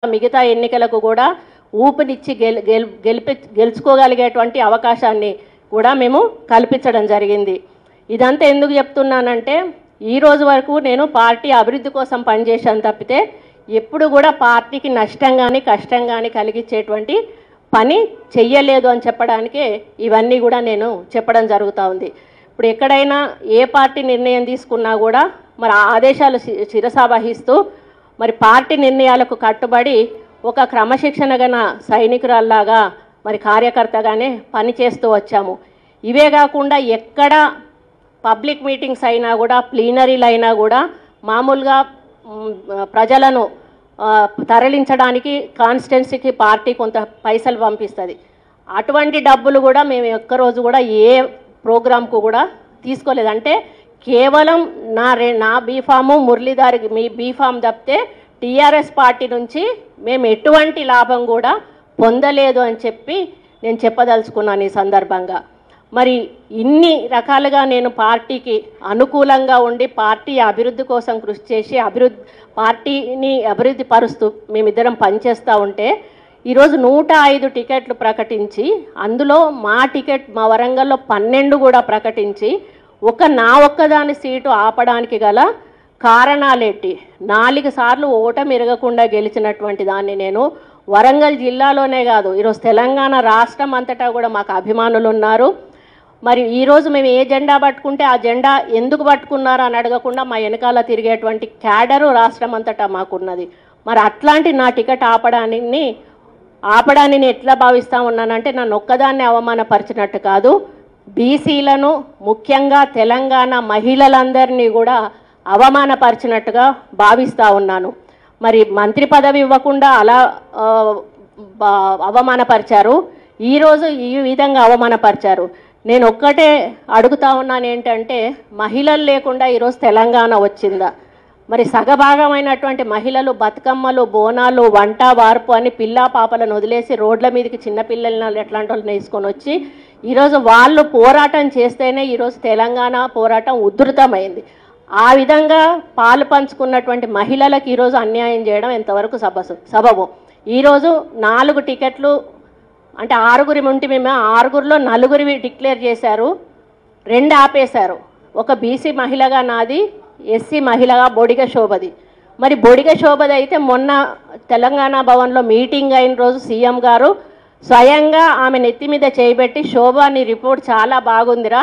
మిగతా ఎన్నికలకు కూడా ఊపినిచ్చి గెలుచుకోగలిగేటువంటి అవకాశాన్ని కూడా మేము కల్పించడం జరిగింది. ఇదంతా ఎందుకు చెప్తున్నానంటే ఈ రోజు వరకు నేను పార్టీ అభివృద్ధి కోసం పనిచేశాను తప్పితే ఎప్పుడు కూడా పార్టీకి నష్టం కానీ కష్టం కానీ కలిగించేటువంటి పని చెయ్యలేదు అని చెప్పడానికే ఇవన్నీ కూడా నేను చెప్పడం జరుగుతూ ఉంది. ఇప్పుడు ఎక్కడైనా ఏ పార్టీ నిర్ణయం తీసుకున్నా కూడా మరి ఆదేశాలు శిరసావహిస్తూ మరి పార్టీ నిర్ణయాలకు కట్టుబడి ఒక క్రమశిక్షణ గల సైనికురాల్లాగా మరి కార్యకర్తగానే పనిచేస్తూ వచ్చాము. ఇవే కాకుండా ఎక్కడ పబ్లిక్ మీటింగ్స్ అయినా కూడా ప్లీనరీలు అయినా కూడా మామూలుగా ప్రజలను తరలించడానికి కాన్స్టిట్యున్సీకి పార్టీ కొంత పైసలు పంపిస్తుంది. అటువంటి డబ్బులు కూడా మేము ఒక్కరోజు కూడా ఏ ప్రోగ్రాంకు కూడా తీసుకోలేదు. అంటే కేవలం నా బీఫాము మురళీధర్ మీ బీఫామ్ తప్పితే టీఆర్ఎస్ పార్టీ నుంచి మేము ఎటువంటి లాభం కూడా పొందలేదు అని చెప్పి నేను చెప్పదలుచుకున్నాను ఈ సందర్భంగా. మరి ఇన్ని రకాలుగా నేను పార్టీకి అనుకూలంగా ఉండి పార్టీ అభివృద్ధి కోసం కృషి చేసి పార్టీని అభివృద్ధి పరుస్తూ మేమిద్దరం పనిచేస్తూ ఉంటే ఈరోజు 105 టికెట్లు ప్రకటించి అందులో మా టికెట్ మా వరంగల్లో 12 కూడా ప్రకటించి నా ఒక్కదాని సీటు ఆపడానికి గల కారణాలేంటి? 4 సార్లు ఓటమి ఎరగకుండా గెలిచినటువంటి దాన్ని నేను వరంగల్ జిల్లాలోనే కాదు ఈరోజు తెలంగాణ రాష్ట్రం అంతటా కూడా మాకు అభిమానులు ఉన్నారు. మరి ఈరోజు మేము ఏ జెండా పట్టుకుంటే ఆ జెండా ఎందుకు పట్టుకున్నారో అని అడగకుండా మా వెనకాల తిరిగేటువంటి క్యాడరు రాష్ట్రం అంతటా మాకున్నది. మరి అట్లాంటి నా టికెట్ ఆపడాన్ని నేను ఎట్లా భావిస్తూ ఉన్నానంటే నన్ను ఒక్కదాన్ని అవమానపరిచినట్టు కాదు, బీసీలను ముఖ్యంగా తెలంగాణ మహిళలందరినీ కూడా అవమానపరిచినట్టుగా భావిస్తూ ఉన్నాను. మరి మంత్రి పదవి ఇవ్వకుండా అలా అవమానపరిచారు, ఈరోజు ఈ విధంగా అవమానపరిచారు. నేను ఒక్కటే అడుగుతా ఉన్నాను ఏంటంటే మహిళలు లేకుండా ఈరోజు తెలంగాణ వచ్చిందా? మరి సగభాగమైనటువంటి మహిళలు బతుకమ్మలు బోనాలు వంట వార్పు అని పిల్లా పాపలను వదిలేసి రోడ్ల మీదకి చిన్నపిల్లలను ఎట్లాంటి వాళ్ళని వేసుకొని వచ్చి ఈరోజు వాళ్ళు పోరాటం చేస్తేనే ఈరోజు తెలంగాణ పోరాటం ఉధృతమైంది. ఆ విధంగా పాలు పంచుకున్నటువంటి మహిళలకు ఈరోజు అన్యాయం చేయడం ఎంతవరకు సబబు? ఈరోజు 4 టికెట్లు అంటే 6 ఉంటే మేము 6లో 4 డిక్లేర్ చేశారు, 2 ఆపేశారు. ఒక బీసీ మహిళగా నాది, ఎస్సీ మహిళగా బొడిగ శోభది. మరి బొడిగ శోభది అయితే మొన్న తెలంగాణ భవన్లో మీటింగ్ అయిన రోజు సీఎం గారు స్వయంగా ఆమె నెత్తి మీద చేయబెట్టి శోభ నీ రిపోర్ట్ చాలా బాగుందిరా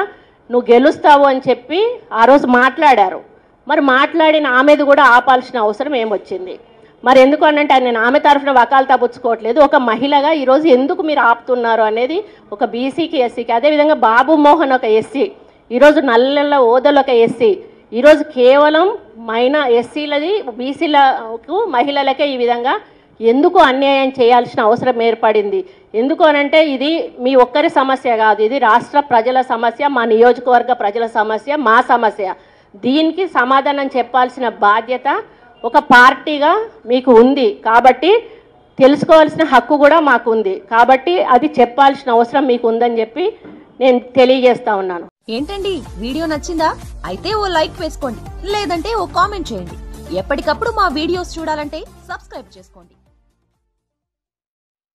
నువ్వు గెలుస్తావు అని చెప్పి ఆ రోజు మాట్లాడారు. మరి మాట్లాడిన ఆమెది కూడా ఆపాల్సిన అవసరం ఏమొచ్చింది? మరి ఎందుకు అనంటే నేను ఆమె తరఫున వకాల్తా పుచ్చుకోవట్లేదు, ఒక మహిళగా ఈరోజు ఎందుకు మీరు ఆపుతున్నారు అనేది ఒక బీసీకి ఎస్సీకి. అదేవిధంగా బాబు మోహన్ ఒక ఎస్సీ, ఈరోజు నల్లెల్ల ఓదలు ఒక ఎస్సీ. ఈరోజు కేవలం ఎస్సీలది బీసీలకు మహిళలకే ఈ విధంగా ఎందుకు అన్యాయం చేయాల్సిన అవసరం ఏర్పడింది? ఎందుకు అనంటే ఇది మీ ఒక్కరి సమస్య కాదు, ఇది రాష్ట్ర ప్రజల సమస్య, మా నియోజకవర్గ ప్రజల సమస్య, మా సమస్య. దీనికి సమాధానం చెప్పాల్సిన బాధ్యత ఒక పార్టీగా మీకు ఉంది కాబట్టి తెలుసుకోవాల్సిన హక్కు కూడా మాకు ఉంది కాబట్టి అది చెప్పాల్సిన అవసరం మీకు ఉందని చెప్పి నేను తెలియజేస్తా ఉన్నాను. ఏంటండి వీడియో నచ్చిందా? అయితే ఓ లైక్ వేసుకోండి, లేదంటే ఓ కామెంట్ చేయండి. ఎప్పటికప్పుడు మా వీడియోస్ చూడాలంటే సబ్స్క్రైబ్ చేసుకోండి.